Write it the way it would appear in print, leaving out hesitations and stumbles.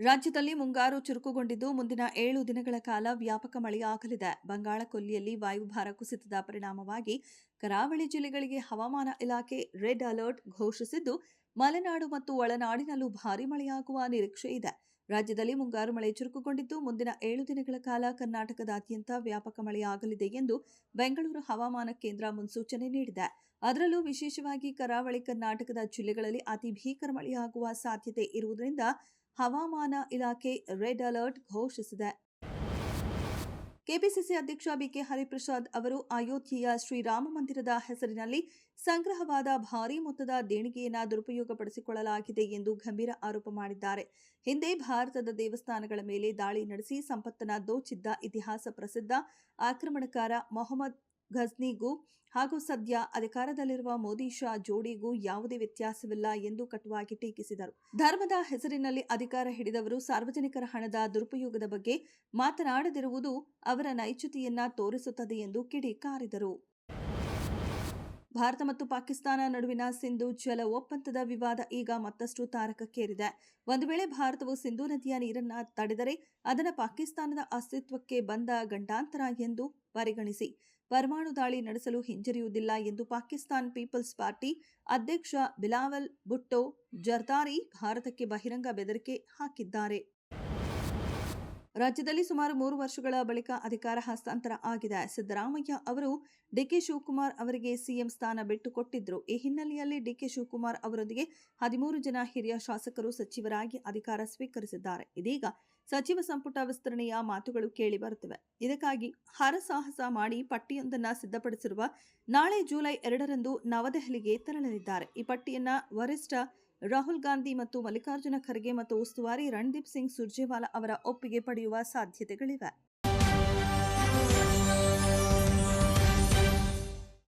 ರಾಜ್ಯದಲ್ಲಿ ಮುಂಗಾರು ಚುರುಕುಗೊಂಡಿದ್ದು ಮುಂದಿನ 7 ದಿನಗಳ ಕಾಲ ವ್ಯಾಪಕ ಮಳೆಯಾಗಲಿದೆ. ಬಂಗಾಳ ಕೊಲ್ಲಿಯಲ್ಲಿ ವಾಯುಭಾರ ಕುಸಿತದ ಪರಿಣಾಮವಾಗಿ ಕರಾವಳಿ ಜಿಲ್ಲೆಗಳಿಗೆ ಹವಾಮಾನ ಇಲಾಖೆ ರೆಡ್ ಅಲರ್ಟ್ ಘೋಷಿಸಿದ್ದು, ಮಲೆನಾಡು ಮತ್ತು ಒಳನಾಡಿನಲ್ಲೂ ಭಾರೀ ಮಳೆಯಾಗುವ ನಿರೀಕ್ಷೆ ಇದೆ. ರಾಜ್ಯದಲ್ಲಿ ಮುಂಗಾರು ಮಳೆ ಚುರುಕುಗೊಂಡಿದ್ದು, ಮುಂದಿನ 7 ದಿನಗಳ ಕಾಲ ಕರ್ನಾಟಕದಾದ್ಯಂತ ವ್ಯಾಪಕ ಮಳೆಯಾಗಲಿದೆ ಎಂದು ಬೆಂಗಳೂರು ಹವಾಮಾನ ಕೇಂದ್ರ ಮುನ್ಸೂಚನೆ ನೀಡಿದೆ. ಅದರಲ್ಲೂ ವಿಶೇಷವಾಗಿ ಕರಾವಳಿ ಕರ್ನಾಟಕದ ಜಿಲ್ಲೆಗಳಲ್ಲಿ ಅತಿ ಭೀಕರ ಮಳೆಯಾಗುವ ಸಾಧ್ಯತೆ ಇರುವುದರಿಂದ ಹವಾಮಾನ ಇಲಾಖೆ ರೆಡ್ ಅಲರ್ಟ್ ಘೋಷಿಸಿದೆ. ಕೆಪಿಸಿಸಿ ಅಧ್ಯಕ್ಷ ಬಿಕೆ ಹರಿಪ್ರಸಾದ್ ಅವರು ಅಯೋಧ್ಯೆಯ ಶ್ರೀರಾಮ ಮಂದಿರದ ಹೆಸರಿನಲ್ಲಿ ಸಂಗ್ರಹವಾದ ಭಾರೀ ಮೊತ್ತದ ದೇಣಿಗೆಯನ್ನು ದುರುಪಯೋಗಪಡಿಸಿಕೊಳ್ಳಲಾಗಿದೆ ಎಂದು ಗಂಭೀರ ಆರೋಪ ಮಾಡಿದ್ದಾರೆ. ಹಿಂದೆ ಭಾರತದ ದೇವಸ್ಥಾನಗಳ ಮೇಲೆ ದಾಳಿ ನಡೆಸಿ ಸಂಪತ್ತನ್ನು ದೋಚಿದ್ದ ಇತಿಹಾಸ ಪ್ರಸಿದ್ಧ ಆಕ್ರಮಣಕಾರ ಮೊಹಮ್ಮದ್ ಘಜ್ನಿಗೂ ಹಾಗೂ ಸದ್ಯ ಅಧಿಕಾರದಲ್ಲಿರುವ ಮೋದಿ ಶಾ ಜೋಡಿಗೂ ಯಾವುದೇ ವ್ಯತ್ಯಾಸವಿಲ್ಲ ಎಂದು ಕಟುವಾಗಿ ಟೀಕಿಸಿದರು. ಧರ್ಮದ ಹೆಸರಿನಲ್ಲಿ ಅಧಿಕಾರ ಹಿಡಿದವರು ಸಾರ್ವಜನಿಕರ ಹಣದ ದುರುಪಯೋಗದ ಬಗ್ಗೆ ಮಾತನಾಡದಿರುವುದು ಅವರ ನೈತಿಕತೆಯನ್ನ ತೋರಿಸುತ್ತದೆ ಎಂದು ಕಿಡಿಕಾರಿದರು. ಭಾರತ ಮತ್ತು ಪಾಕಿಸ್ತಾನ ನಡುವಿನ ಸಿಂಧೂ ಜಲ ಒಪ್ಪಂದದ ವಿವಾದ ಈಗ ಮತ್ತಷ್ಟು ತಾರಕಕ್ಕೇರಿದೆ. ಒಂದು ವೇಳೆ ಭಾರತವು ಸಿಂಧೂ ನದಿಯ ನೀರನ್ನು ತಡೆದರೆ ಅದನ್ನು ಪಾಕಿಸ್ತಾನದ ಅಸ್ತಿತ್ವಕ್ಕೆ ಬಂದ ಗಂಡಾಂತರ ಎಂದು ಪರಿಗಣಿಸಿ ಪರಮಾಣು ದಾಳಿ ನಡೆಸಲು ಹಿಂಜರಿಯುವುದಿಲ್ಲ ಎಂದು ಪಾಕಿಸ್ತಾನ್ ಪೀಪಲ್ಸ್ ಪಾರ್ಟಿ ಅಧ್ಯಕ್ಷ ಬಿಲಾವಲ್ ಭುಟ್ಟೋ ಜರ್ದಾರಿ ಭಾರತಕ್ಕೆ ಬಹಿರಂಗ ಬೆದರಿಕೆ ಹಾಕಿದ್ದಾರೆ. ರಾಜ್ಯದಲ್ಲಿ ಸುಮಾರು 3 ವರ್ಷಗಳ ಬಳಿಕ ಅಧಿಕಾರ ಹಸ್ತಾಂತರ ಆಗಿದೆ. ಸಿದ್ದರಾಮಯ್ಯ ಅವರು ಡಿಕೆ ಶಿವಕುಮಾರ್ ಅವರಿಗೆ ಸಿಎಂ ಸ್ಥಾನ ಬಿಟ್ಟುಕೊಟ್ಟಿದ್ರು. ಈ ಹಿನ್ನೆಲೆಯಲ್ಲಿ ಡಿಕೆ ಶಿವಕುಮಾರ್ ಅವರೊಂದಿಗೆ 13 ಜನ ಹಿರಿಯ ಶಾಸಕರು ಸಚಿವರಾಗಿ ಅಧಿಕಾರ ಸ್ವೀಕರಿಸಿದ್ದಾರೆ. ಇದೀಗ ಸಚಿವ ಸಂಪುಟ ವಿಸ್ತರಣೆಯ ಮಾತುಗಳು ಕೇಳಿ ಬರುತ್ತಿವೆ. ಇದಕ್ಕಾಗಿ ಹರಸಾಹಸ ಮಾಡಿ ಪಟ್ಟಿಯೊಂದನ್ನು ಸಿದ್ಧಪಡಿಸಿರುವ ನಾಳೆ ಜುಲೈ 2ರಂದು ನವದೆಹಲಿಗೆ ತೆರಳಲಿದ್ದಾರೆ. ಈ ಪಟ್ಟಿಯನ್ನ ವರಿಷ್ಠ ರಾಹುಲ್ ಗಾಂಧಿ ಮತ್ತು ಮಲ್ಲಿಕಾರ್ಜುನ ಖರ್ಗೆ ಮತ್ತು ಉಸ್ತುವಾರಿ ರಣದೀಪ್ ಸಿಂಗ್ ಸುರ್ಜೇವಾಲಾ ಅವರ ಒಪ್ಪಿಗೆ ಪಡೆಯುವ ಸಾಧ್ಯತೆಗಳಿವೆ.